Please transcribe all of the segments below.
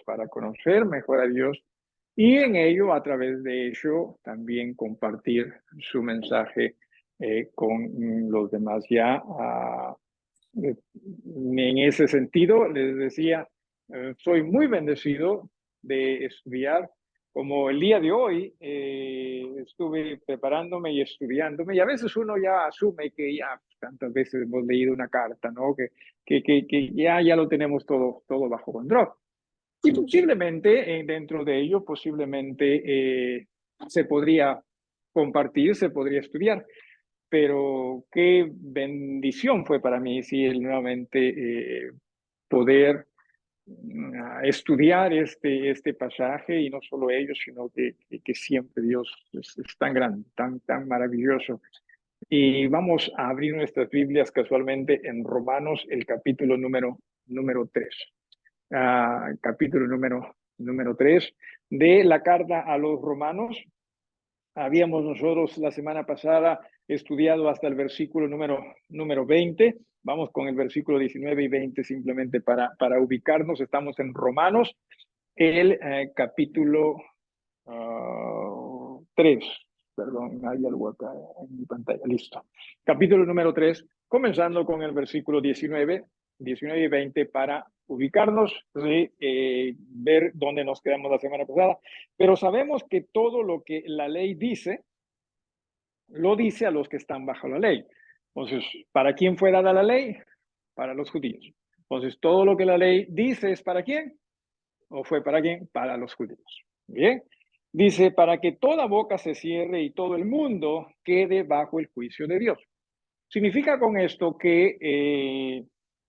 para conocer mejor a Dios y en ello, a través de ello, también compartir su mensaje con los demás. En ese sentido, les decía, soy muy bendecido de estudiar. Como el día de hoy estuve preparándome y estudiándome, y a veces uno ya asume que ya tantas veces hemos leído una carta, ¿no? Que ya lo tenemos todo bajo control. Y posiblemente dentro de ello, posiblemente se podría compartir, se podría estudiar, pero qué bendición fue para mí, sí, el nuevamente poder estudiar este pasaje y no solo ello, sino que siempre Dios es tan grande, tan maravilloso. Y vamos a abrir nuestras Biblias casualmente en Romanos, el capítulo número 3. Capítulo número 3 de la carta a los romanos. Habíamos nosotros la semana pasada estudiado hasta el versículo número 20. Vamos con el versículo 19 y 20 simplemente para ubicarnos. Estamos en Romanos, el capítulo 3. Perdón, hay algo acá en mi pantalla. Listo. Capítulo número 3, comenzando con el versículo 19 y 20 para ubicarnos, ¿sí? Ver dónde nos quedamos la semana pasada. Pero sabemos que todo lo que la ley dice, lo dice a los que están bajo la ley. Entonces, ¿para quién fue dada la ley? Para los judíos. Entonces, todo lo que la ley dice es ¿para quién? ¿O fue para quién? Para los judíos. Bien. Dice, para que toda boca se cierre y todo el mundo quede bajo el juicio de Dios. ¿Significa con esto que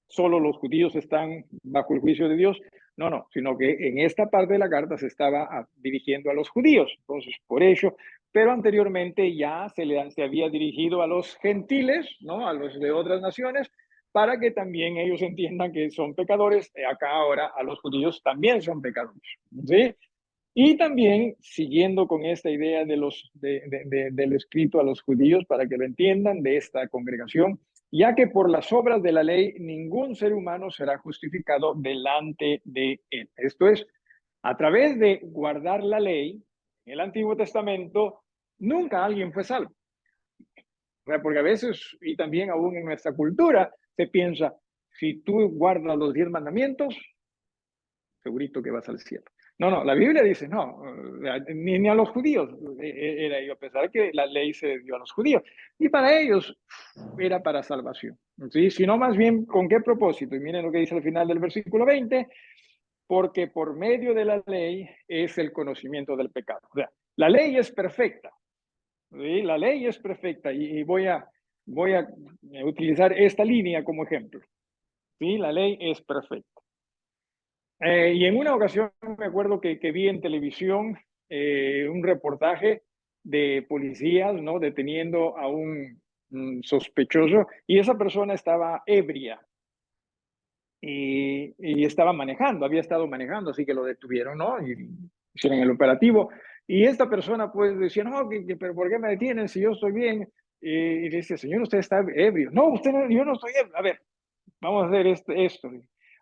solo los judíos están bajo el juicio de Dios? No, sino que en esta parte de la carta se estaba dirigiendo a los judíos. Entonces, por ello, pero anteriormente ya se había dirigido a los gentiles, ¿no? A los de otras naciones, para que también ellos entiendan que son pecadores. Acá ahora a los judíos también son pecadores, ¿sí? Y también siguiendo con esta idea del escrito a los judíos para que lo entiendan de esta congregación, ya que por las obras de la ley ningún ser humano será justificado delante de él. Esto es, a través de guardar la ley, en el Antiguo Testamento, nunca alguien fue salvo. Porque a veces, y también aún en nuestra cultura, se piensa, si tú guardas los 10 mandamientos, segurito que vas al cielo. No, la Biblia dice, no, ni a los judíos. Era yo pensar que la ley se dio a los judíos. Y para ellos era para salvación. ¿Sí? Sino más bien, ¿con qué propósito? Y miren lo que dice al final del versículo 20, porque por medio de la ley es el conocimiento del pecado. O sea, la ley es perfecta. ¿Sí? La ley es perfecta y voy a utilizar esta línea como ejemplo. ¿Sí? La ley es perfecta. Y en una ocasión me acuerdo que vi en televisión un reportaje de policías, ¿no? Deteniendo a un sospechoso y esa persona estaba ebria y estaba manejando, había estado manejando, así que lo detuvieron, ¿no? Y hicieron el operativo. Y esta persona pues decía, no, pero ¿por qué me detienen si yo estoy bien? Y dice, señor, usted está ebrio. No, usted no, yo no estoy ebrio. A ver, vamos a hacer esto.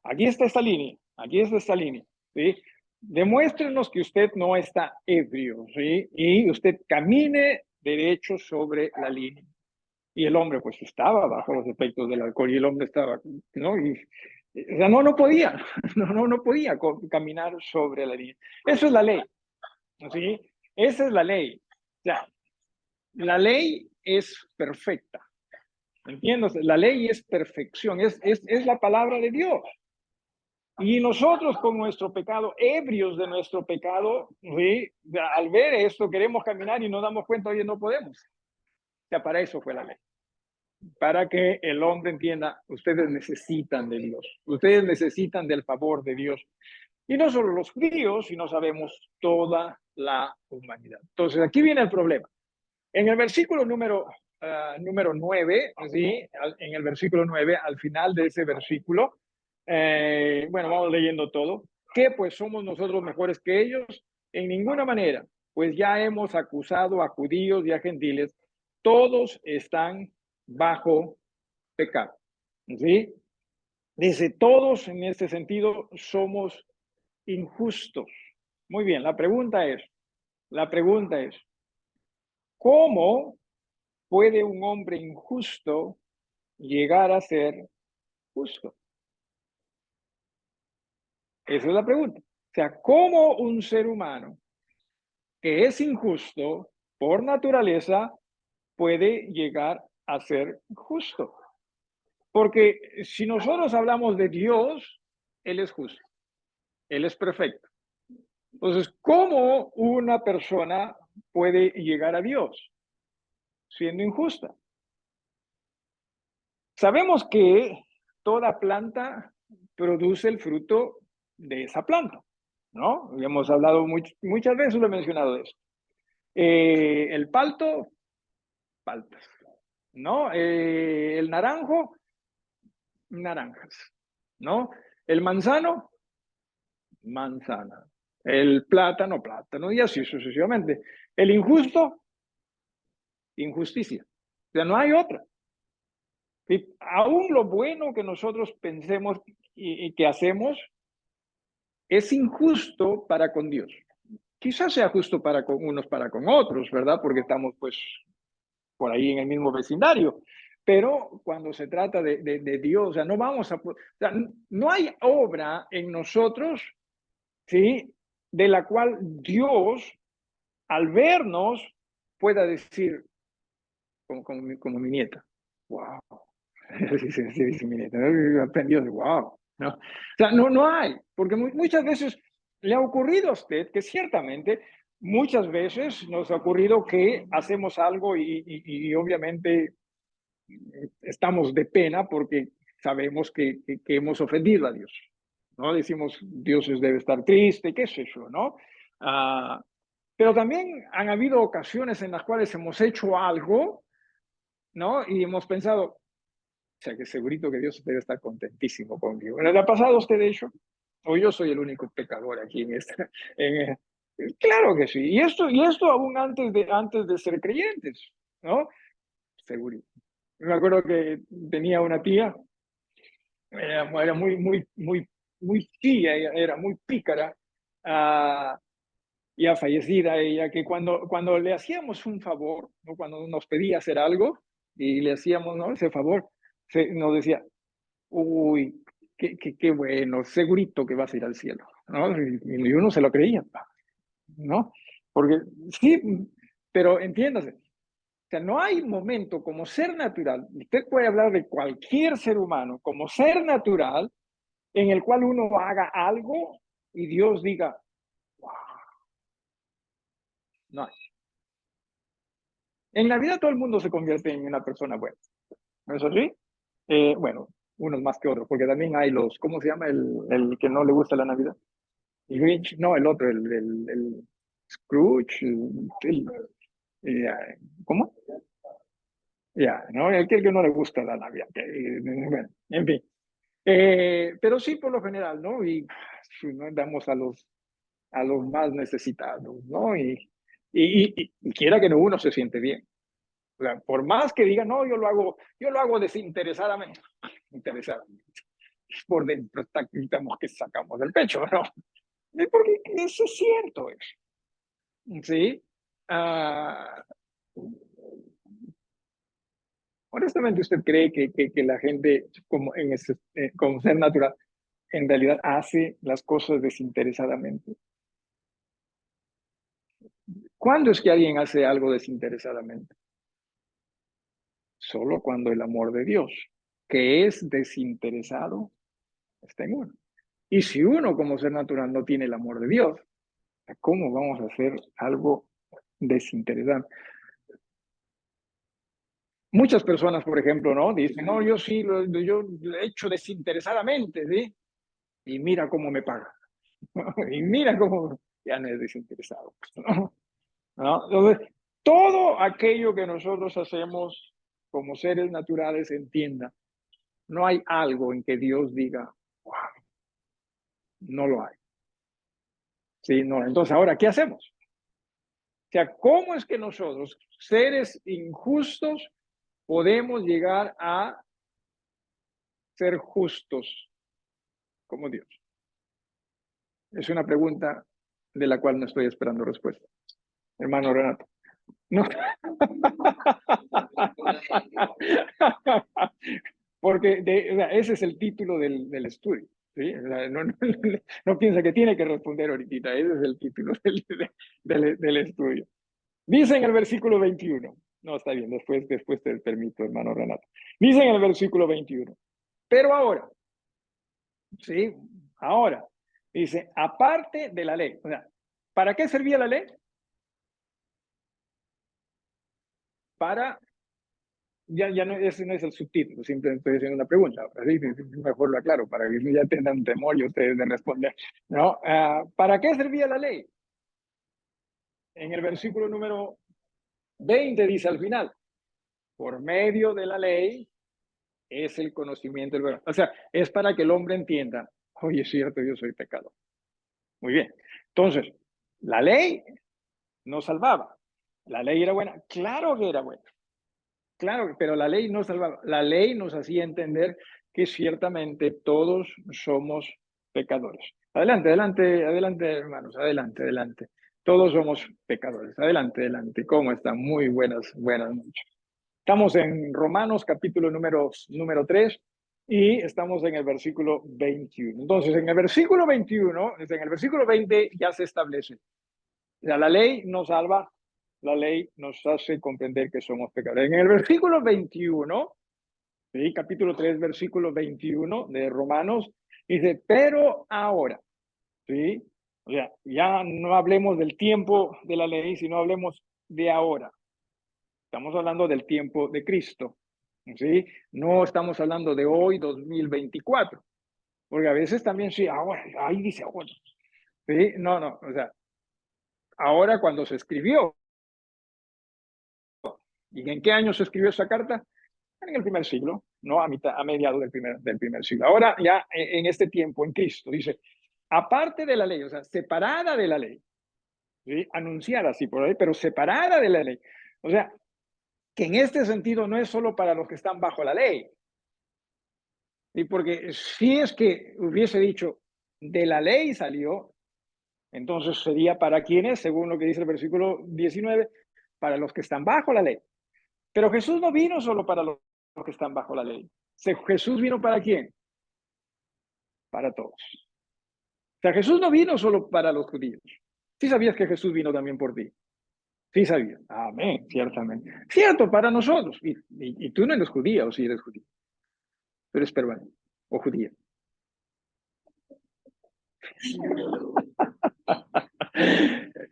Aquí está esta línea, aquí está esta línea, ¿sí? Demuéstrenos que usted no está ebrio, ¿sí? Y usted camine derecho sobre la línea. Y el hombre pues estaba bajo los efectos del alcohol y el hombre estaba, ¿no? Y, o sea, no podía, no podía caminar sobre la línea. Eso es la ley, ¿sí? Esa es la ley. O sea, la ley es perfecta, ¿entiendes? La ley es perfección, es la palabra de Dios. Y nosotros con nuestro pecado, ebrios de nuestro pecado, ¿sí? Al ver esto queremos caminar y nos damos cuenta, oye, no podemos. O sea, para eso fue la ley. Para que el hombre entienda, ustedes necesitan de Dios, ustedes necesitan del favor de Dios. Y no solo los judíos, sino sabemos toda la humanidad. Entonces, aquí viene el problema. En el versículo número 9, ¿sí? En el versículo 9, al final de ese versículo, bueno, vamos leyendo todo. ¿Qué pues somos nosotros mejores que ellos? En ninguna manera, pues ya hemos acusado a judíos y a gentiles, todos están bajo pecado. ¿Sí? Dice, todos en este sentido somos injustos. Muy bien, la pregunta es, ¿cómo puede un hombre injusto llegar a ser justo? Esa es la pregunta. O sea, ¿cómo un ser humano que es injusto por naturaleza puede llegar a ser justo? Porque si nosotros hablamos de Dios, Él es justo, Él es perfecto. Entonces, ¿cómo una persona puede llegar a Dios siendo injusta? Sabemos que toda planta produce el fruto de esa planta, ¿no? Hemos hablado muchas veces, lo he mencionado eso. El palto, paltas, ¿no? El naranjo, naranjas, ¿no? El manzano, manzana. El plátano, plátano, y así sucesivamente. El injusto, injusticia. O sea, no hay otra. Y aún lo bueno que nosotros pensemos y que hacemos es injusto para con Dios. Quizás sea justo para con unos, para con otros, ¿verdad? Porque estamos pues por ahí en el mismo vecindario. Pero cuando se trata de Dios, o sea, no vamos a, o sea, no hay obra en nosotros, ¿sí? De la cual Dios, al vernos, pueda decir, como mi nieta, wow, sí, dice mi nieta, aprendió de wow, ¿no? O sea, no hay, porque muchas veces le ha ocurrido a usted que ciertamente muchas veces nos ha ocurrido que hacemos algo y obviamente estamos de pena porque sabemos que hemos ofendido a Dios, ¿no? Decimos, Dios debe estar triste, qué sé yo, ¿no? Ah, pero también han habido ocasiones en las cuales hemos hecho algo, ¿no? Y hemos pensado, o sea, que segurito que Dios debe estar contentísimo conmigo. ¿Le ha pasado a usted eso? ¿O yo soy el único pecador aquí en esta? En, claro que sí. Y esto aún antes de ser creyentes, ¿no? Segurito. Me acuerdo que tenía una tía, era muy tía, era muy pícara, ya fallecida ella, que cuando le hacíamos un favor, ¿no? Cuando nos pedía hacer algo y le hacíamos, ¿no? Ese favor, nos decía, uy, qué bueno, segurito que vas a ir al cielo, ¿no? Y uno se lo creía, ¿no? Porque sí, pero entiéndase, o sea, no hay momento como ser natural, usted puede hablar de cualquier ser humano como ser natural, en el cual uno haga algo y Dios diga, wow, no hay. En la vida todo el mundo se convierte en una persona buena, ¿no es así? Bueno, unos más que otros, porque también hay los, ¿cómo se llama el que no le gusta la Navidad? El Grinch, no, el otro, el Scrooge, ¿cómo? Ya, ¿no? Aquel que no le gusta la Navidad. Bueno, en fin. Pero sí, por lo general, ¿no? Y sí, ¿no? Damos a los más necesitados, ¿no? Y quiera que no, uno se siente bien. O sea, por más que diga, no, yo lo hago desinteresadamente. Interesadamente. Por dentro estamos que sacamos del pecho, ¿no? Porque eso es cierto, ¿sí? Ah, honestamente, ¿usted cree que la gente, como ser natural, en realidad hace las cosas desinteresadamente? ¿Cuándo es que alguien hace algo desinteresadamente? Solo cuando el amor de Dios, que es desinteresado, está en uno. Y si uno como ser natural no tiene el amor de Dios, ¿cómo vamos a hacer algo desinteresado? Muchas personas, por ejemplo, ¿no? Dicen, no, yo sí, yo lo he hecho desinteresadamente, ¿sí? Y mira cómo me paga. Y mira cómo ya no es desinteresado, ¿no? ¿No? Entonces, todo aquello que nosotros hacemos como seres naturales, entienda, no hay algo en que Dios diga, wow, no lo hay. Sí, no. Entonces, ahora, ¿qué hacemos? O sea, ¿cómo es que nosotros, seres injustos, podemos llegar a ser justos como Dios? Es una pregunta de la cual no estoy esperando respuesta. Hermano Renato. No. Porque o sea, ese es el título del estudio. ¿Sí? O sea, no piensa que tiene que responder ahorita. Ese es el título del estudio. Dice en el versículo 21. No, está bien, después te permito, hermano Renato. Dice en el versículo 21. Pero ahora, ¿sí? Ahora, dice, aparte de la ley. O sea, ¿para qué servía la ley? Para, ya no, ese no es el subtítulo, simplemente estoy haciendo una pregunta. Ahora sí, mejor lo aclaro, para que ya tengan temor y ustedes de responder. ¿No? ¿Para qué servía la ley? En el versículo número 20 dice al final, por medio de la ley es el conocimiento del verdad. O sea, es para que el hombre entienda, oye, es cierto, yo soy pecador. Muy bien. Entonces, la ley no salvaba. La ley era buena. Claro que era buena. Claro, pero la ley no salvaba. La ley nos hacía entender que ciertamente todos somos pecadores. Adelante, adelante, adelante, hermanos. Adelante, adelante. Todos somos pecadores. Adelante, adelante. ¿Cómo están? Muy buenas, buenas noches. Estamos en Romanos capítulo número 3 y estamos en el versículo 21. Entonces, en el versículo 21, en el versículo 20 ya se establece. Ya la ley nos salva, la ley nos hace comprender que somos pecadores. En el versículo 21, ¿sí? Capítulo 3, versículo 21 de Romanos, dice, pero ahora, ¿sí? O sea, ya no hablemos del tiempo de la ley, sino hablemos de ahora. Estamos hablando del tiempo de Cristo, ¿sí? No estamos hablando de hoy, 2024, porque a veces también sí, ahora, ahí dice ahora, ¿sí? No, o sea, ahora cuando se escribió. ¿Y en qué año se escribió esa carta? En el primer siglo, no a mediados del primer siglo. Ahora ya en este tiempo, en Cristo, dice, aparte de la ley, o sea, separada de la ley, ¿sí? Anunciada así por ahí, pero separada de la ley. O sea, que en este sentido no es solo para los que están bajo la ley. Y porque si es que hubiese dicho, de la ley salió, entonces sería para quienes, según lo que dice el versículo 19, para los que están bajo la ley. Pero Jesús no vino solo para los que están bajo la ley. Jesús vino para quién? Para todos. O sea, Jesús no vino solo para los judíos. Sí sabías que Jesús vino también por ti. Sí sabías. Amén, ciertamente. Cierto, para nosotros. Y tú no eres judía, o sí eres judío. Tú eres peruano o judía.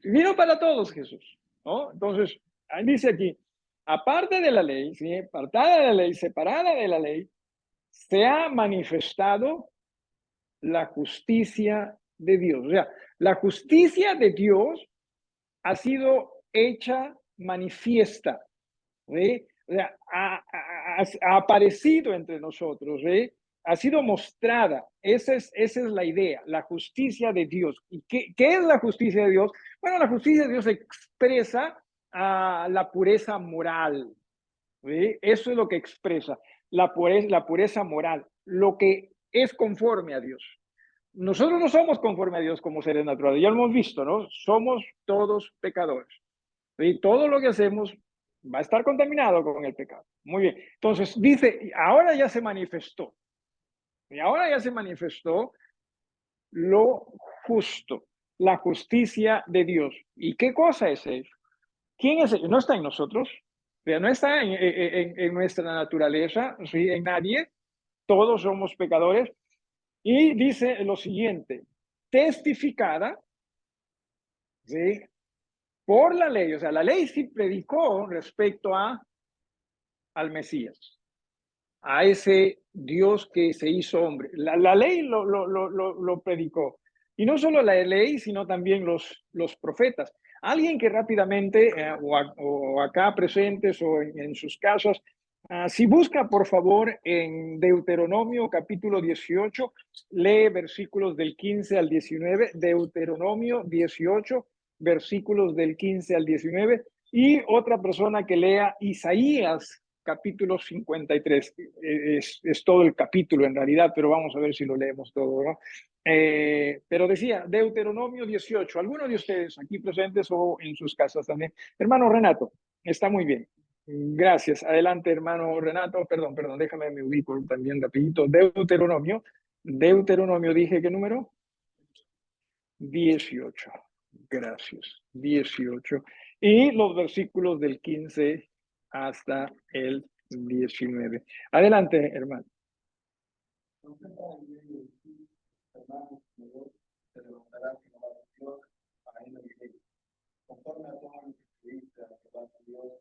Vino para todos Jesús, ¿no? Entonces, ahí dice aquí, aparte de la ley, ¿sí? Apartada de la ley, separada de la ley, se ha manifestado la justicia de Dios. O sea, la justicia de Dios ha sido hecha manifiesta, ¿sí? O sea, ha aparecido entre nosotros, ¿sí? Ha sido mostrada. Esa es la idea, la justicia de Dios. ¿Y qué es la justicia de Dios? Bueno, la justicia de Dios expresa la pureza moral, ¿sí? Eso es lo que expresa la pureza moral, lo que es conforme a Dios. Nosotros no somos conforme a Dios como seres naturales, ya lo hemos visto, ¿no? Somos todos pecadores. Y todo lo que hacemos va a estar contaminado con el pecado. Muy bien. Entonces dice, ahora ya se manifestó. Y ahora ya se manifestó lo justo, la justicia de Dios. ¿Y qué cosa es eso? ¿Quién es él? No está en nosotros, no está en nuestra naturaleza, ¿sí? En nadie. Todos somos pecadores. Y dice lo siguiente, testificada, ¿sí? Por la ley, o sea, la ley sí predicó respecto al Mesías, a ese Dios que se hizo hombre. La ley lo predicó. Y no solo la ley, sino también los profetas. Alguien que rápidamente, o acá presentes o en sus casas, si busca por favor en Deuteronomio capítulo 18, lee versículos del 15 al 19, Deuteronomio 18, versículos del 15 al 19, y otra persona que lea Isaías capítulo 53. Es todo el capítulo en realidad, pero vamos a ver si lo leemos todo, ¿no? Pero decía, Deuteronomio 18, algunos de ustedes aquí presentes o en sus casas también. Hermano Renato, está muy bien. Gracias. Adelante, hermano Renato. Perdón, déjame me ubico también rapidito. Deuteronomio, dije, ¿qué número? 18. Gracias. 18. Y los versículos del 15 hasta el 19. Adelante, hermano. Conforme a todo lo que pediste a Jehová tu Dios,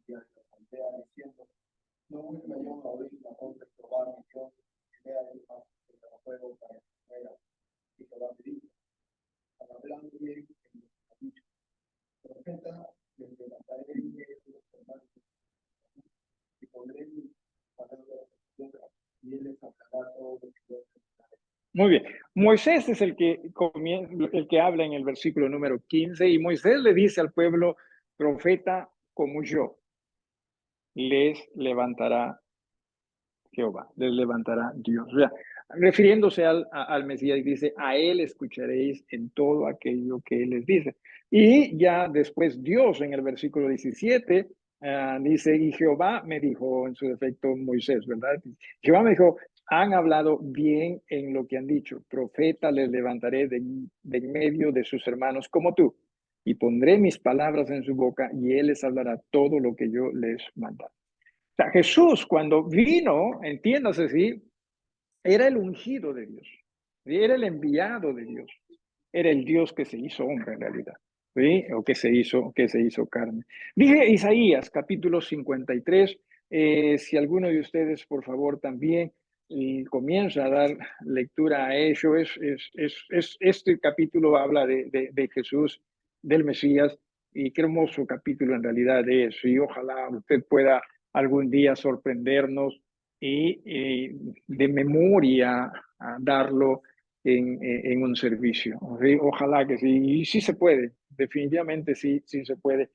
y a la diciendo, no busque yo a oír la voz de Jehová mi Dios, y vea el más que te fuego para que muera. Y Jehová me dijo, hablando bien, en ha dicho, profeta, les levantaré en medio de los hermanos, y pondré mi palabra de tierra, y él les hablará todo lo que yo les. Muy bien. Moisés es el que habla en el versículo número 15 y Moisés le dice al pueblo, profeta como yo, les levantará Jehová, les levantará Dios. O sea, refiriéndose al Mesías, dice, a él escucharéis en todo aquello que él les dice. Y ya después Dios en el versículo 17 dice, y Jehová me dijo, en su defecto Moisés, ¿verdad? Jehová me dijo, han hablado bien en lo que han dicho, profeta les levantaré de en medio de sus hermanos como tú, y pondré mis palabras en su boca, y él les hablará todo lo que yo les mando. O sea, Jesús cuando vino, entiéndase, sí, era el ungido de Dios, ¿sí? Era el enviado de Dios, era el Dios que se hizo hombre en realidad, ¿sí? O que se hizo carne. Dije Isaías capítulo 53, si alguno de ustedes por favor también y comienza a dar lectura a ello, este capítulo habla de Jesús, del Mesías, y qué hermoso capítulo en realidad es, y ojalá usted pueda algún día sorprendernos y de memoria a darlo en un servicio. ¿Sí? Ojalá que sí, y sí se puede, definitivamente sí, sí se puede.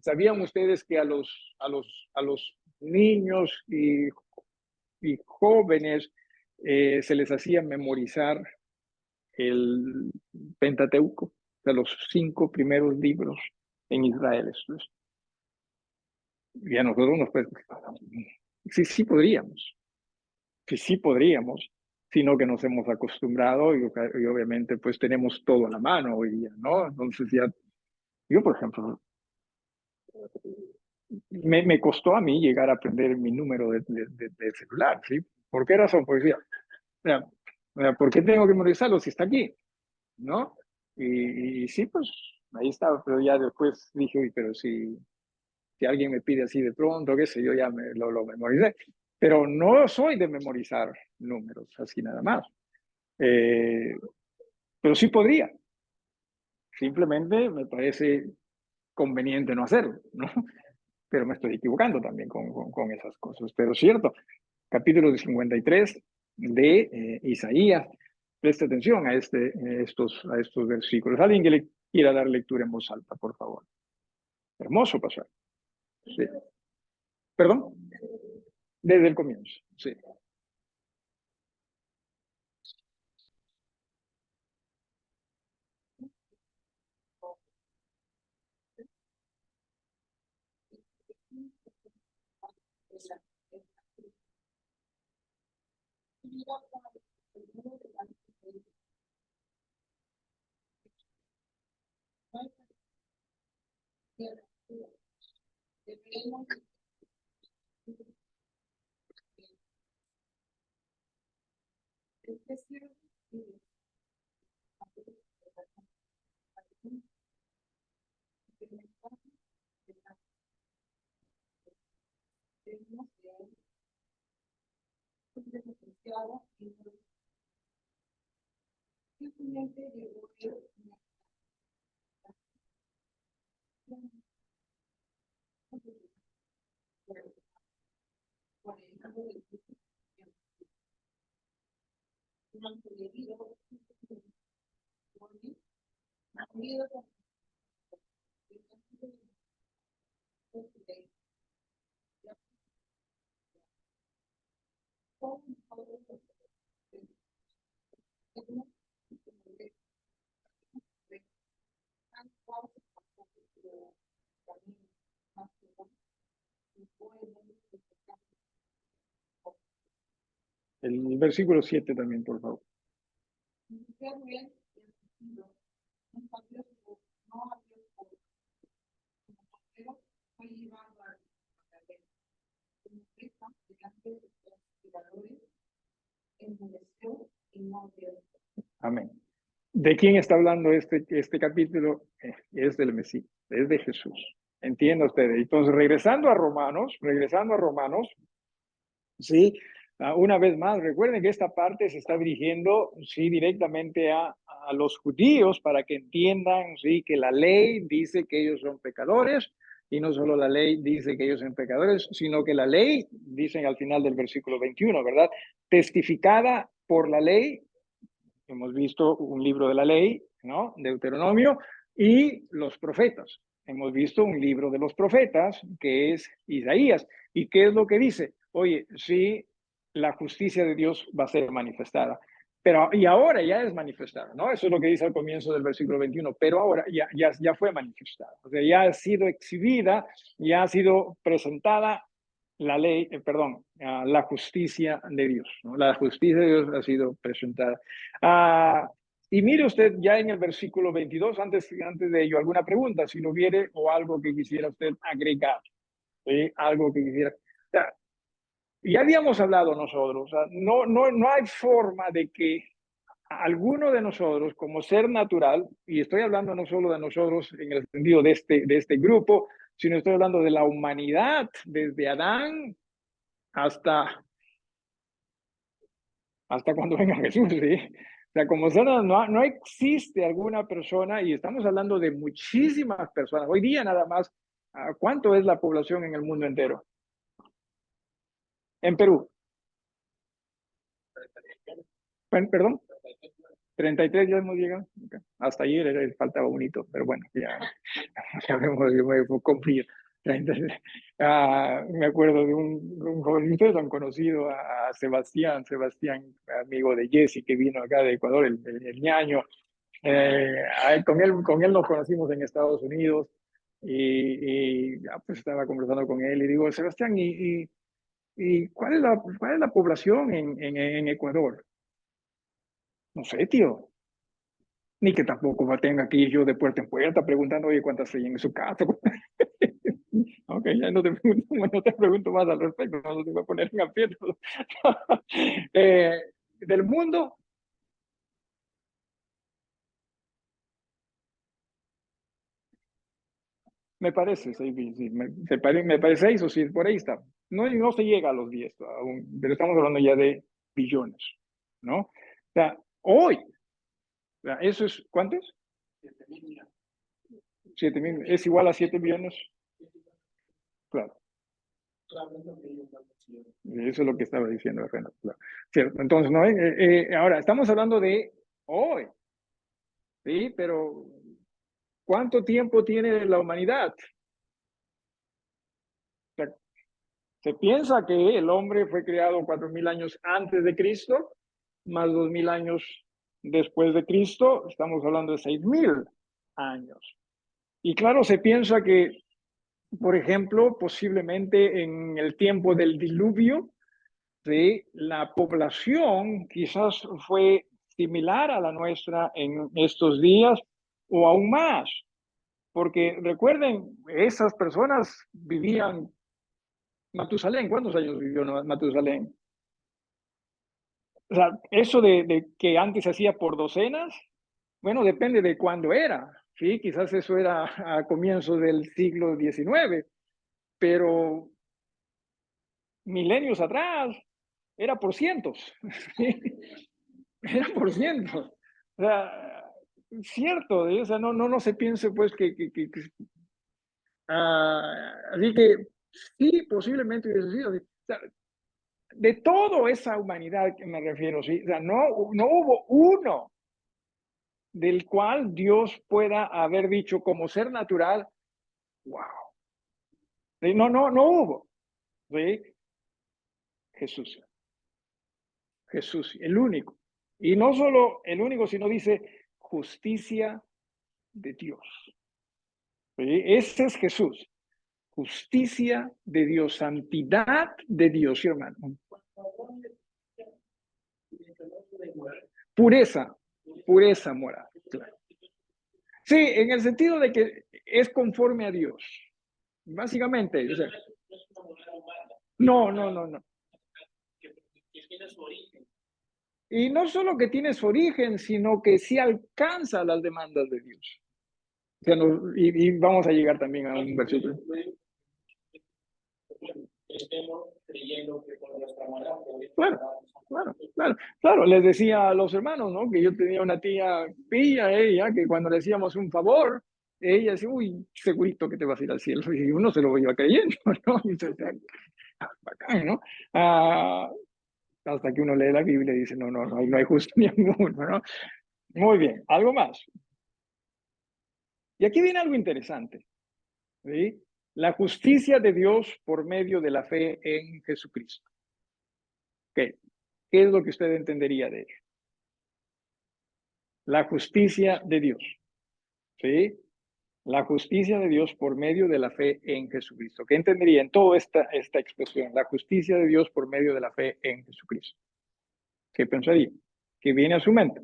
¿Sabían ustedes que a los niños y jóvenes se les hacía memorizar el Pentateuco, o sea, los 5 primeros libros en Israel? Y a nosotros nos puede, sí, sí podríamos, sí podríamos, sino que nos hemos acostumbrado y obviamente pues tenemos todo a la mano hoy día, ¿no? Entonces ya, yo por ejemplo, me costó a mí llegar a aprender mi número de celular, ¿sí? ¿Por qué razón? Porque decía, ¿por qué tengo que memorizarlo si está aquí? ¿No? Y sí, pues ahí estaba, pero ya después dije, uy, pero si alguien me pide así de pronto, qué sé yo, ya lo memoricé. Pero no soy de memorizar números, así nada más. Eh, pero sí podría. Simplemente me parece conveniente no hacerlo, ¿no? Pero me estoy equivocando también con esas cosas. Pero cierto, capítulo 53 de Isaías, preste atención a estos versículos. Alguien que le quiera dar lectura en voz alta, por favor. Hermoso pasar. Sí. ¿Perdón? Desde el comienzo, sí. El versículo 7 también, por favor. Amén. ¿De quién está hablando este capítulo? Es del Mesías, es de Jesús. Entienda ustedes. Entonces, regresando a Romanos, sí, una vez más, recuerden que esta parte se está dirigiendo, sí, directamente a los judíos para que entiendan, sí, que la ley dice que ellos son pecadores y no solo la ley dice que ellos son pecadores, sino que la ley, dicen al final del versículo 21, ¿verdad? Testificada por la ley. Hemos visto un libro de la ley, ¿no? Deuteronomio, y los profetas. Hemos visto un libro de los profetas, que es Isaías. ¿Y qué es lo que dice? Oye, sí, la justicia de Dios va a ser manifestada. Pero, y ahora ya es manifestada, ¿no? Eso es lo que dice al comienzo del versículo 21, pero ahora ya fue manifestada. O sea, ya ha sido exhibida, ya ha sido presentada la ley, perdón, la justicia de Dios, ¿no? La justicia de Dios ha sido presentada. Y mire usted ya en el versículo 22, antes de ello, alguna pregunta, si lo hubiere, o algo que quisiera usted agregar, ¿sí? Algo que quisiera. O sea, ya habíamos hablado nosotros, o sea, no hay forma de que alguno de nosotros, como ser natural, y estoy hablando no solo de nosotros en el sentido de este grupo, sino estoy hablando de la humanidad, desde Adán hasta cuando venga Jesús, ¿sí? O sea, como sea, no existe alguna persona, y estamos hablando de muchísimas personas. Hoy día nada más, ¿cuánto es la población en el mundo entero? En Perú, perdón, 33 ya hemos llegado. Okay. Hasta ayer faltaba un hito, pero bueno, ya vemos, yo me confío. Me acuerdo de un joven, ustedes lo han conocido, a Sebastián, amigo de Jesse, que vino acá de Ecuador, el ñaño. Con él nos conocimos en Estados Unidos y pues estaba conversando con él y digo, Sebastián, ¿y cuál es la población en Ecuador? No sé, tío. Ni que tampoco tenga que ir yo de puerta en puerta preguntando, oye, ¿cuántas hay en su casa? Ok, ya no te pregunto más al respecto, no te voy a poner en aprietos. eh, del mundo, me parece, sí, sí, me parece 6 o 7, por ahí está. No se llega a los 10 aún, pero estamos hablando ya de billones, ¿no? O sea, hoy, o sea, eso es, ¿cuántos? 7.000, es igual a 7 billones, claro. Eso es lo que estaba diciendo Renato, claro. Cierto, entonces, ¿no? Ahora, estamos hablando de hoy, ¿sí? Pero, ¿cuánto tiempo tiene la humanidad? O sea, se piensa que el hombre fue creado 4.000 años antes de Cristo, más 2.000 años después de Cristo, estamos hablando de 6.000 años. Y claro, se piensa que, por ejemplo, posiblemente en el tiempo del diluvio, ¿sí? La población quizás fue similar a la nuestra en estos días o aún más, porque recuerden, esas personas vivían. Matusalén, ¿cuántos años vivió Matusalén? O sea, eso de que antes se hacía por docenas, bueno, depende de cuándo era, ¿sí? Quizás eso era a comienzos del siglo XIX, pero milenios atrás era por cientos, ¿sí? Era por cientos. O sea, cierto, ¿eh? O sea, no se piense pues así que sí, posiblemente hubiese sido así. O sea, de toda esa humanidad que me refiero, ¿sí? O sea, no hubo uno del cual Dios pueda haber dicho como ser natural, wow. ¿Sí? No hubo. ¿Sí? Jesús, Jesús, el único. Y no solo el único, sino dice justicia de Dios. ¿Sí? Ese es Jesús. Justicia de Dios, santidad de Dios, hermano. Pureza, pureza moral, claro. Sí, en el sentido de que es conforme a Dios. Básicamente, o sea, no, no, no, no. Y no solo que tiene su origen, sino que sí alcanza las demandas de Dios. O sea, y vamos a llegar también a un versículo. Claro, claro, claro, claro. Les decía a los hermanos, ¿no? Que yo tenía una tía pilla, ella, que cuando le decíamos un favor, ella decía, uy, segurito que te vas a ir al cielo. Y uno se lo iba creyendo, ¿no? Y entonces, bacán, ¿no? Hasta que uno lee la Biblia y dice, no, no, no hay justo ni ninguno, ¿no? Muy bien, algo más. Y aquí viene algo interesante, ¿sí? La justicia de Dios por medio de la fe en Jesucristo. ¿Qué? ¿Qué es lo que usted entendería de ello? La justicia de Dios, ¿sí? La justicia de Dios por medio de la fe en Jesucristo. ¿Qué entendería en toda esta expresión? La justicia de Dios por medio de la fe en Jesucristo. ¿Qué pensaría? ¿Qué viene a su mente?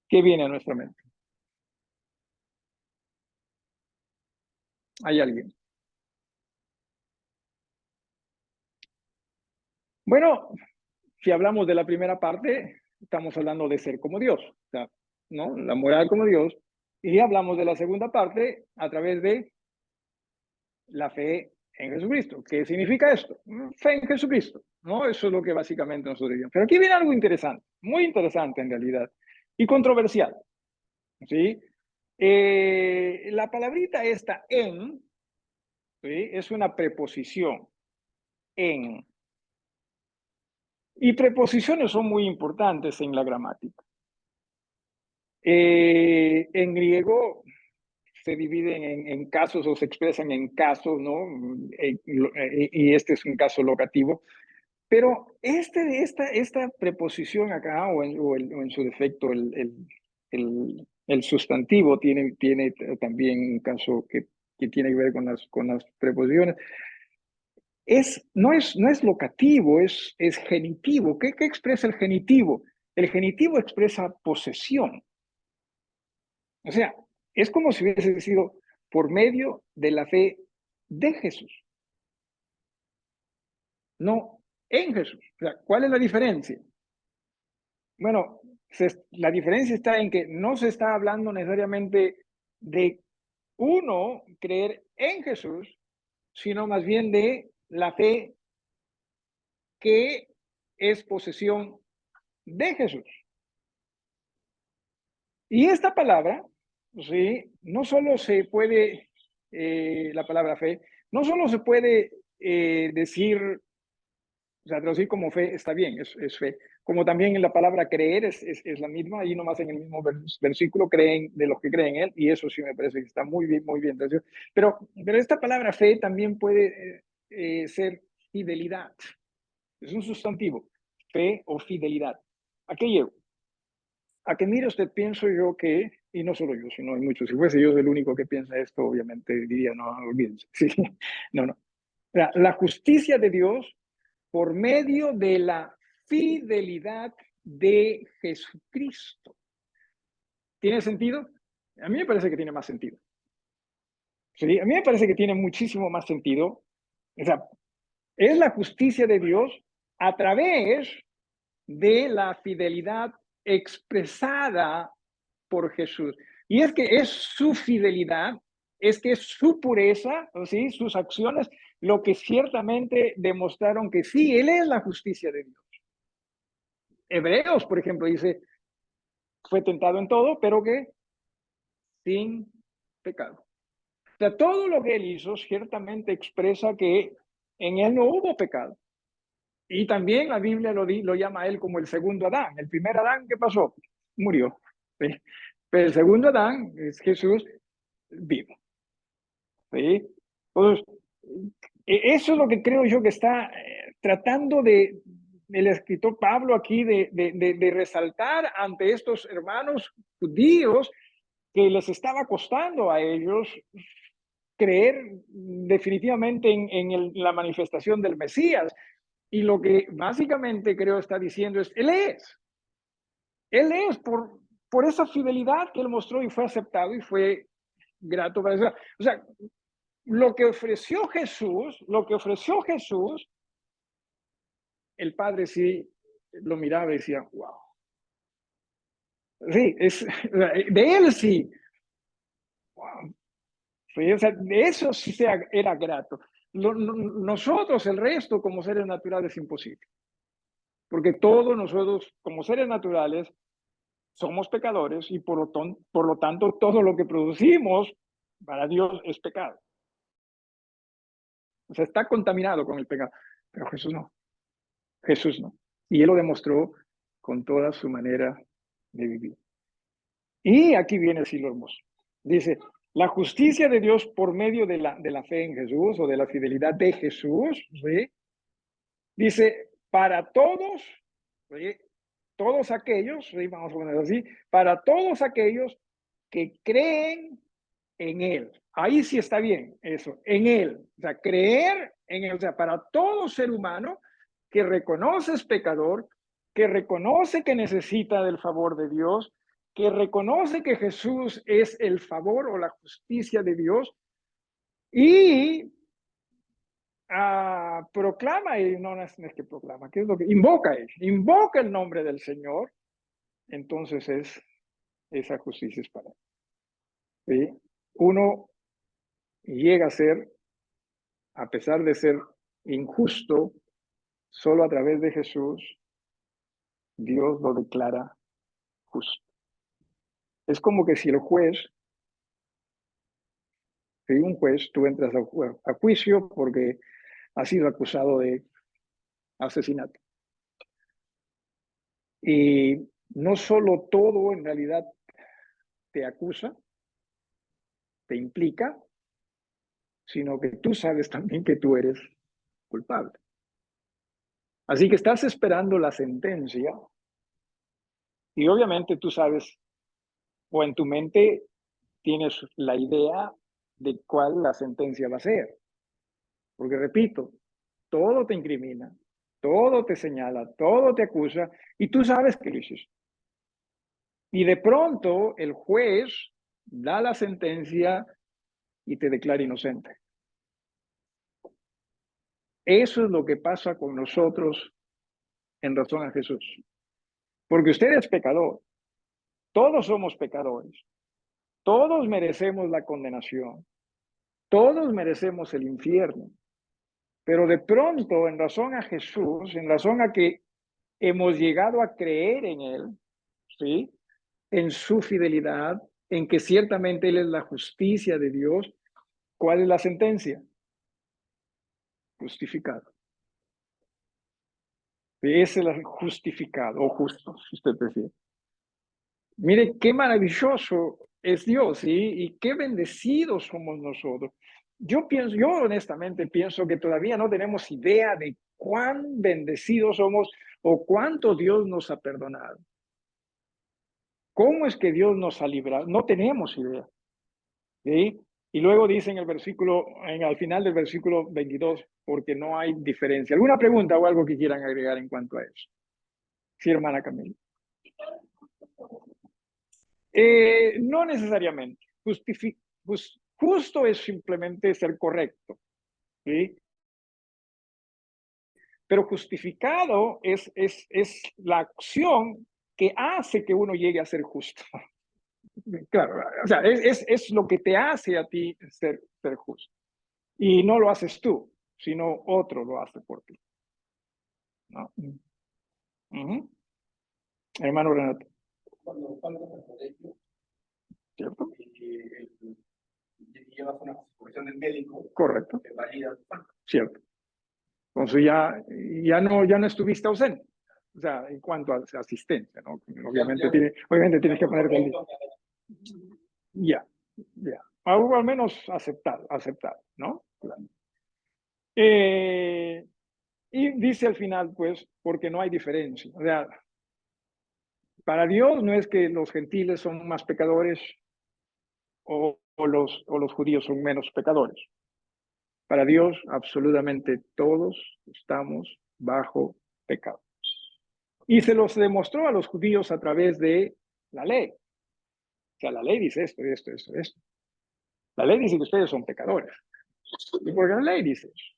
¿Qué viene a nuestra mente? ¿Hay alguien? Bueno, si hablamos de la primera parte, estamos hablando de ser como Dios, o sea, ¿no? La moral como Dios. Y hablamos de la segunda parte a través de la fe en Jesucristo. ¿Qué significa esto? Fe en Jesucristo, ¿no? Eso es lo que básicamente nosotros diríamos. Pero aquí viene algo interesante, muy interesante en realidad, y controversial, ¿sí? La palabrita esta en, ¿sí? Es una preposición, en. Y preposiciones son muy importantes en la gramática. En griego se dividen en casos o se expresan en casos, ¿no? Y este es un caso locativo. Pero esta preposición acá, o en su defecto, el sustantivo tiene también un caso que tiene que ver con las preposiciones. No es locativo, es genitivo. ¿Qué expresa el genitivo? El genitivo expresa posesión. O sea, es como si hubiese sido por medio de la fe de Jesús, no en Jesús. O sea, ¿cuál es la diferencia? Bueno, la diferencia está en que no se está hablando necesariamente de uno creer en Jesús, sino más bien de la fe que es posesión de Jesús. Y esta palabra, sí, no solo se puede, la palabra fe, no solo se puede decir, o sea, traducir como fe está bien, es fe, como también en la palabra creer es la misma, ahí nomás en el mismo versículo creen de los que creen en él, y eso sí me parece que está muy bien, muy bien. Entonces, pero esta palabra fe también puede ser fidelidad, es un sustantivo, fe o fidelidad. ¿A qué llevo? A que mire usted, pienso yo que, y no solo yo, sino hay muchos, si fuese yo el único que piensa esto, obviamente diría, no, olvídense, sí, no, no. La justicia de Dios por medio de la fidelidad de Jesucristo. ¿Tiene sentido? A mí me parece que tiene más sentido. ¿Sí? A mí me parece que tiene muchísimo más sentido. O sea, es la justicia de Dios a través de la fidelidad expresada por Jesús. Y es que es su fidelidad, es que es su pureza, ¿sí? Sus acciones, lo que ciertamente demostraron que sí, Él es la justicia de Dios. Hebreos, por ejemplo, dice, fue tentado en todo, pero que sin pecado. O sea, todo lo que Él hizo ciertamente expresa que en Él no hubo pecado. Y también la Biblia lo llama a Él como el segundo Adán. El primer Adán, ¿qué pasó? Murió. ¿Sí? Pero el segundo Adán es Jesús vivo. ¿Sí? Entonces, eso es lo que creo yo que está tratando el escritor Pablo aquí de resaltar ante estos hermanos judíos que les estaba costando a ellos creer definitivamente en la manifestación del Mesías. Y lo que básicamente creo está diciendo es, Él es. Él es por esa fidelidad que Él mostró y fue aceptado y fue grato para eso. O sea, lo que ofreció Jesús, el Padre sí lo miraba y decía, wow. Sí, de Él sí. Wow. Sí, o sea, de eso sí era grato. Nosotros, el resto, como seres naturales, es imposible. Porque todos nosotros, como seres naturales, somos pecadores y por lo tanto todo lo que producimos para Dios es pecado. O sea, está contaminado con el pecado. Pero Jesús no. Jesús no. Y Él lo demostró con toda su manera de vivir. Y aquí viene el lo hermoso. Dice, la justicia de Dios por medio de la fe en Jesús o de la fidelidad de Jesús, ¿sí? Dice, para todos, ¿sí? Todos aquellos, ¿sí? Vamos a poner así, para todos aquellos que creen en Él. Ahí sí está bien eso, en Él. O sea, creer en Él. O sea, para todo ser humano que reconoce es pecador, que reconoce que necesita del favor de Dios, que reconoce que Jesús es el favor o la justicia de Dios y proclama, y no es que proclama, ¿qué es lo que invoca el nombre del Señor, entonces esa justicia es para él. ¿Sí? Uno llega a ser, a pesar de ser injusto, solo a través de Jesús, Dios lo declara justo. Es como que si el juez, si un juez, tú entras a juicio porque has sido acusado de asesinato. Y no solo todo en realidad te acusa, te implica, sino que tú sabes también que tú eres culpable. Así que estás esperando la sentencia y obviamente tú sabes, o en tu mente tienes la idea de cuál la sentencia va a ser. Porque repito, todo te incrimina, todo te señala, todo te acusa y tú sabes que lo hiciste. Y de pronto el juez da la sentencia y te declara inocente. Eso es lo que pasa con nosotros en razón a Jesús. Porque usted es pecador. Todos somos pecadores. Todos merecemos la condenación. Todos merecemos el infierno. Pero de pronto, en razón a Jesús, en razón a que hemos llegado a creer en Él, ¿sí? En su fidelidad, en que ciertamente Él es la justicia de Dios, ¿cuál es la sentencia? Justificado. Ese es el justificado, o justo, si usted prefiere. Mire qué maravilloso es Dios, ¿sí? Y qué bendecidos somos nosotros. Yo honestamente pienso que todavía no tenemos idea de cuán bendecidos somos o cuánto Dios nos ha perdonado. ¿Cómo es que Dios nos ha librado? No tenemos idea. ¿Sí? Y luego dice en el versículo, al final del versículo 22, porque no hay diferencia. ¿Alguna pregunta o algo que quieran agregar en cuanto a eso? Sí, hermana Camila. No necesariamente. Justo es simplemente ser correcto. ¿Sí? Pero justificado es la acción que hace que uno llegue a ser justo. Claro, o sea, es lo que te hace a ti ser justo. Y no lo haces tú, sino otro lo hace por ti. ¿No? Hermano Renato. Cuando faltas al colegio, ¿cierto? Llevas una supervisión del médico. Correcto. Que valida. Cierto. Entonces ya no estuviste ausente. O sea, en cuanto a asistencia, ¿no? Obviamente tienes que ponerte al día. Ya. O al menos aceptar, ¿no? Claro. Y dice al final, pues, porque no hay diferencia. O sea, para Dios no es que los gentiles son más pecadores o los judíos son menos pecadores. Para Dios, absolutamente todos estamos bajo pecado. Y se los demostró a los judíos a través de la ley. O sea, la ley dice esto, esto, esto, esto. La ley dice que ustedes son pecadores. ¿Y por qué la ley dice eso?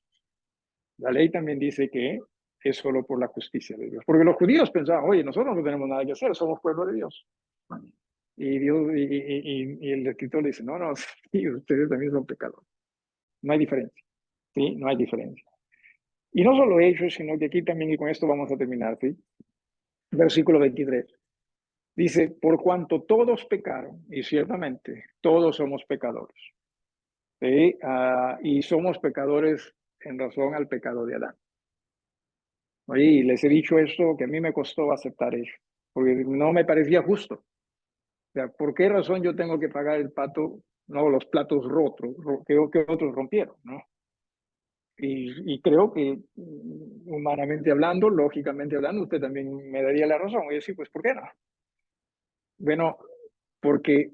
La ley también dice que es solo por la justicia de Dios. Porque los judíos pensaban, oye, nosotros no tenemos nada que hacer, somos pueblo de Dios. Y, Dios, y el escritor le dice, no, no, sí, ustedes también son pecadores. No hay diferencia. ¿Sí? No hay diferencia. Y no solo ellos, sino que aquí también, y con esto vamos a terminar, ¿sí? Versículo 23. Dice, por cuanto todos pecaron, y ciertamente todos somos pecadores, ¿sí? Y somos pecadores en razón al pecado de Adán. Oye, y les he dicho esto que a mí me costó aceptar eso, porque no me parecía justo. O sea, ¿por qué razón yo tengo que pagar el pato, no los platos rotos que otros rompieron, ¿no? Y creo que humanamente hablando, lógicamente hablando, usted también me daría la razón. Y decir, pues, ¿por qué no? Bueno, porque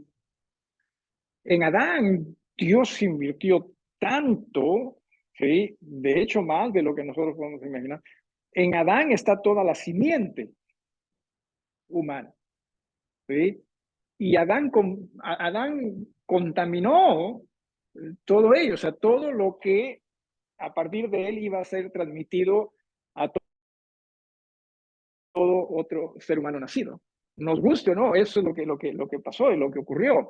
en Adán Dios invirtió tanto, ¿sí? De hecho, más de lo que nosotros podemos imaginar. En Adán está toda la simiente humana, ¿sí? Y Adán contaminó todo ello, o sea, todo lo que a partir de él iba a ser transmitido a todo otro ser humano nacido. Nos guste o no, eso es lo que pasó y lo que ocurrió.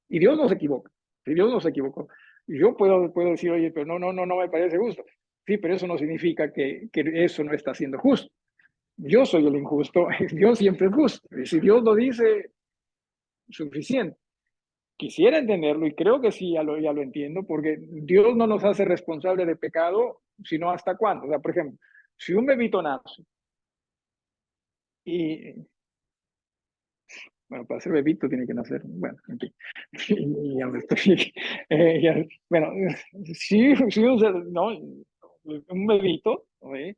Y Dios no se equivoca. Si Dios no se equivocó. Y yo puedo decir, oye, pero no me parece justo. Sí, pero eso no significa que eso no está siendo justo. Yo soy el injusto, Dios siempre es justo. Y si Dios lo dice, suficiente. Quisiera entenderlo y creo que sí, ya lo entiendo, porque Dios no nos hace responsable de pecado, sino hasta cuándo. O sea, por ejemplo, si un bebito nace y, bueno, para ser bebito tiene que nacer, bueno, en fin, y ya me estoy, bueno, si no, un bebito, ¿sí?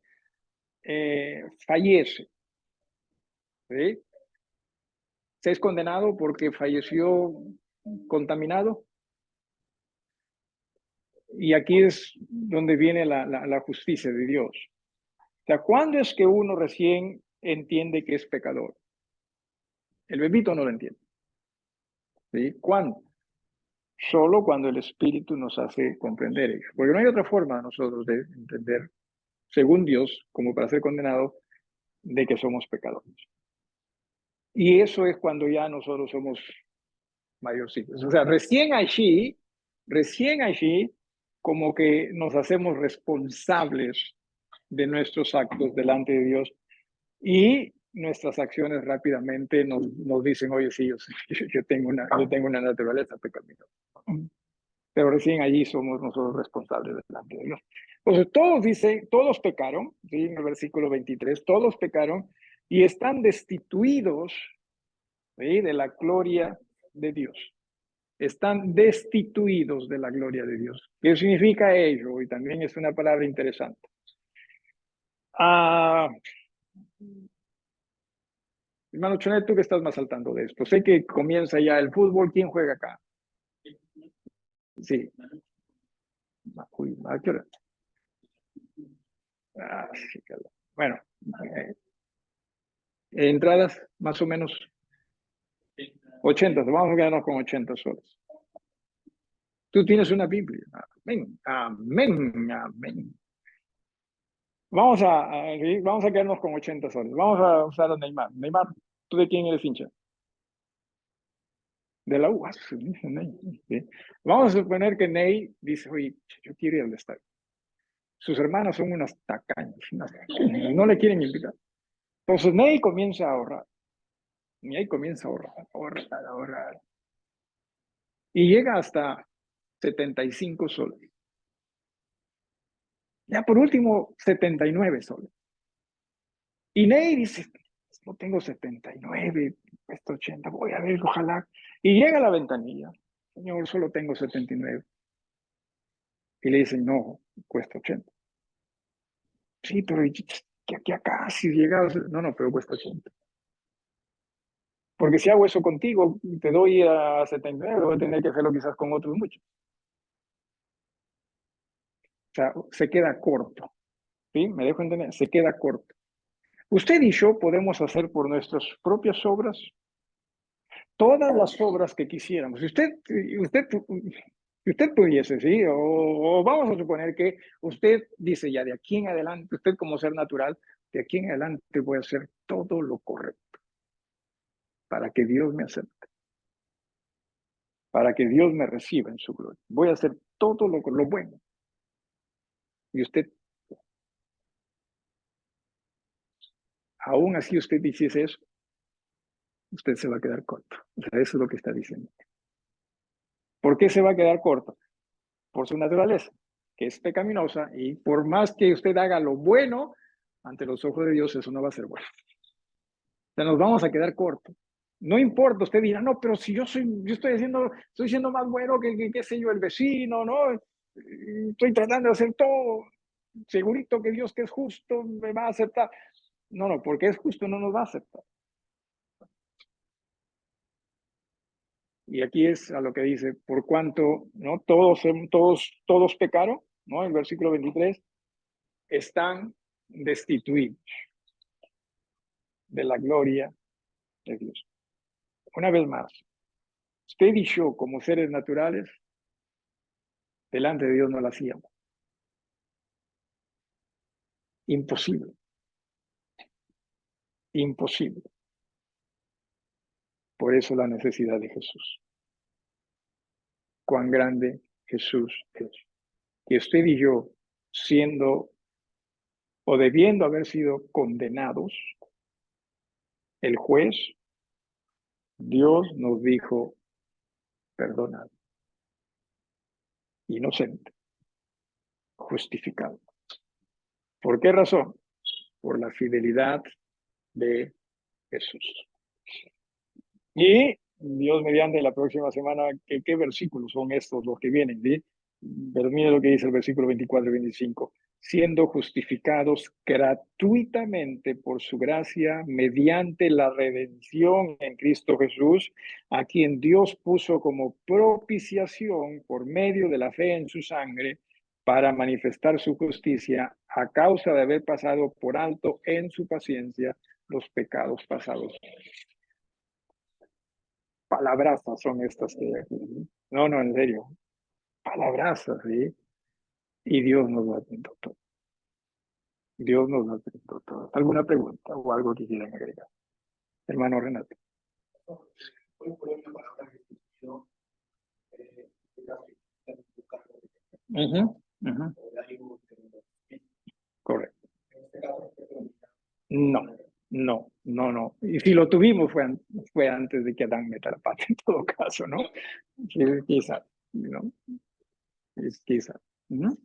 Fallece, ¿sí? Se es condenado porque falleció contaminado, y aquí es donde viene la justicia de Dios. O sea, ¿cuándo es que uno recién entiende que es pecador? El bebito no lo entiende, ¿sí? ¿Cuándo? Solo cuando el Espíritu nos hace comprender ello. Porque no hay otra forma nosotros de entender, según Dios, como para ser condenado, de que somos pecadores. Y eso es cuando ya nosotros somos mayorcitos. O sea, recién allí, como que nos hacemos responsables de nuestros actos delante de Dios y nuestras acciones rápidamente nos dicen, oye, sí, yo tengo una naturaleza pecaminosa. Pero recién allí somos nosotros responsables delante de Dios. Entonces, todos pecaron, ¿sí? En el versículo 23, todos pecaron y están destituidos, ¿sí? De la gloria de Dios. Están destituidos de la gloria de Dios. ¿Qué significa ello? Y también es una palabra interesante. Hermano Chonet, tú que estás más saltando de esto. Sé que comienza ya el fútbol. ¿Quién juega acá? Sí. Uy, ¿a qué hora? Sí, bueno, entradas más o menos 80, vamos a quedarnos con 80 soles. Tú tienes una Biblia. Amén, amén, amén. Vamos a quedarnos con 80 soles. Vamos a usar a Neymar. Neymar, ¿tú de quién eres hincha? De la U. Sí. Vamos a suponer que Ney dice, oye, yo quiero ir al estadio. Sus hermanas son unas tacañas, no le quieren invitar. Entonces Ney comienza a ahorrar. Y ahí comienza a ahorrar. Y llega hasta 75 soles. Ya por último, 79 soles. Y Ney dice, no tengo 79, cuesta 80, voy a ver, ojalá. Y llega a la ventanilla, señor, solo tengo 79. Y le dicen, no, cuesta 80. Sí, pero que aquí acá, si llega, no, pero cuesta 80. Porque si hago eso contigo, te doy a 79, voy a tener que hacerlo quizás con otros muchos. O sea, se queda corto. ¿Sí? ¿Me dejo entender? Se queda corto. Usted y yo podemos hacer por nuestras propias obras todas las obras que quisiéramos. Si usted pudiese, ¿sí? O vamos a suponer que usted dice ya de aquí en adelante, usted como ser natural, de aquí en adelante voy a hacer todo lo correcto para que Dios me acepte, para que Dios me reciba en su gloria. Voy a hacer todo lo bueno. Y usted, aún así usted hiciese eso, usted se va a quedar corto. O sea, eso es lo que está diciendo. ¿Por qué se va a quedar corto? Por su naturaleza, que es pecaminosa, y por más que usted haga lo bueno, ante los ojos de Dios eso no va a ser bueno. O sea, nos vamos a quedar cortos. No importa, usted dirá, no, pero si yo estoy siendo más bueno que qué sé yo, el vecino, ¿no? Estoy tratando de hacer todo, segurito que Dios que es justo me va a aceptar. No, no, porque es justo no nos va a aceptar. Y aquí es a lo que dice, por cuanto, ¿no? Todos pecaron, ¿no? El versículo 23, están destituidos de la gloria de Dios. Una vez más, usted y yo, como seres naturales, delante de Dios no lo hacíamos. Imposible, imposible. Por eso la necesidad de Jesús. Cuán grande Jesús es. Que usted y yo, siendo o debiendo haber sido condenados, el juez, Dios nos dijo, perdonado, inocente, justificado. ¿Por qué razón? Por la fidelidad de Jesús. Y Dios mediante la próxima semana, ¿qué versículos son estos los que vienen? ¿Sí? Pero mire lo que dice el versículo 24 y 25. Siendo justificados gratuitamente por su gracia mediante la redención en Cristo Jesús, a quien Dios puso como propiciación por medio de la fe en su sangre para manifestar su justicia a causa de haber pasado por alto en su paciencia los pecados pasados. Palabrazas son estas que hay aquí. No, no, en serio. Palabrazas, ¿sí? Y Dios nos va atento todo. Dios nos va atento todo. ¿Alguna pregunta o algo que quieran agregar? Hermano Renato. Uh-huh, uh-huh. Correcto. No, no, no, no. Y si lo tuvimos fue antes de que Adán meta la pata en todo caso, ¿no? Quizá, ¿no? Quizá. Uh-huh.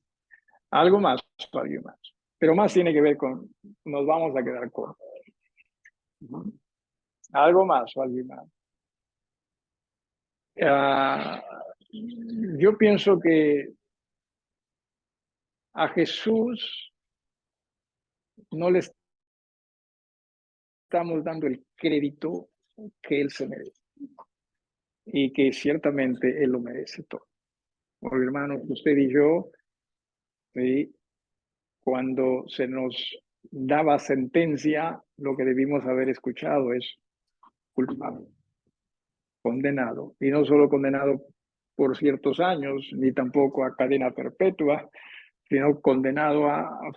Algo más, alguien más. Pero más tiene que ver con, nos vamos a quedar cortos. Uh-huh. Algo más, alguien más. Yo pienso que a Jesús no le estamos dando el crédito que Él se merece y que ciertamente Él lo merece todo. Porque hermanos, usted y yo, ¿sí? Cuando se nos daba sentencia, lo que debimos haber escuchado es culpable, condenado, y no solo condenado por ciertos años, ni tampoco a cadena perpetua, sino condenado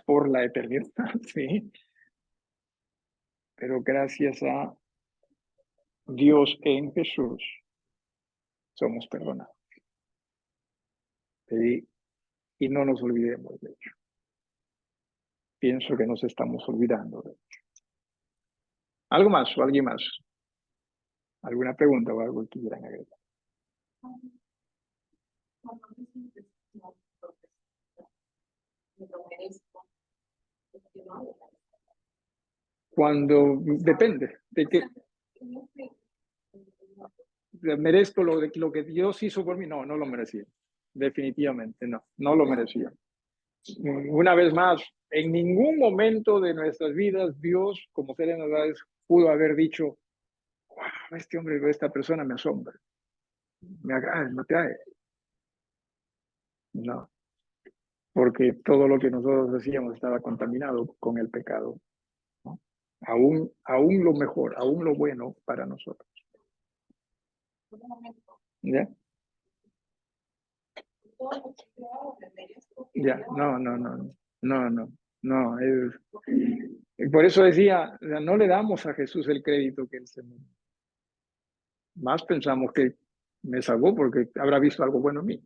por la eternidad, ¿sí? Pero gracias a Dios en Jesús somos perdonados. ¿Sí? Y no nos olvidemos de ello. Pienso que nos estamos olvidando de ello. ¿Algo más o alguien más? ¿Alguna pregunta o algo que quieran agregar? Cuando depende de que merezco lo que Dios hizo por mí, no, no lo merecía. Definitivamente no, no lo merecía. Una vez más, en ningún momento de nuestras vidas Dios, como seres naturales, pudo haber dicho, wow, este hombre o esta persona me asombra, me agrada, me atrae. No. porque todo lo que nosotros hacíamos estaba contaminado con el pecado, ¿no? Aún lo mejor, aún lo bueno para nosotros. ¿Ya? Ya, no. Y por eso decía, o sea, no le damos a Jesús el crédito que él se merece. Más pensamos que me salvó porque habrá visto algo bueno en mí,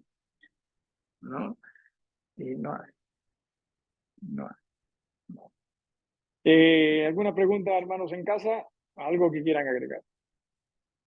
¿no? Y no. ¿Alguna pregunta, hermanos, en casa? ¿Algo que quieran agregar?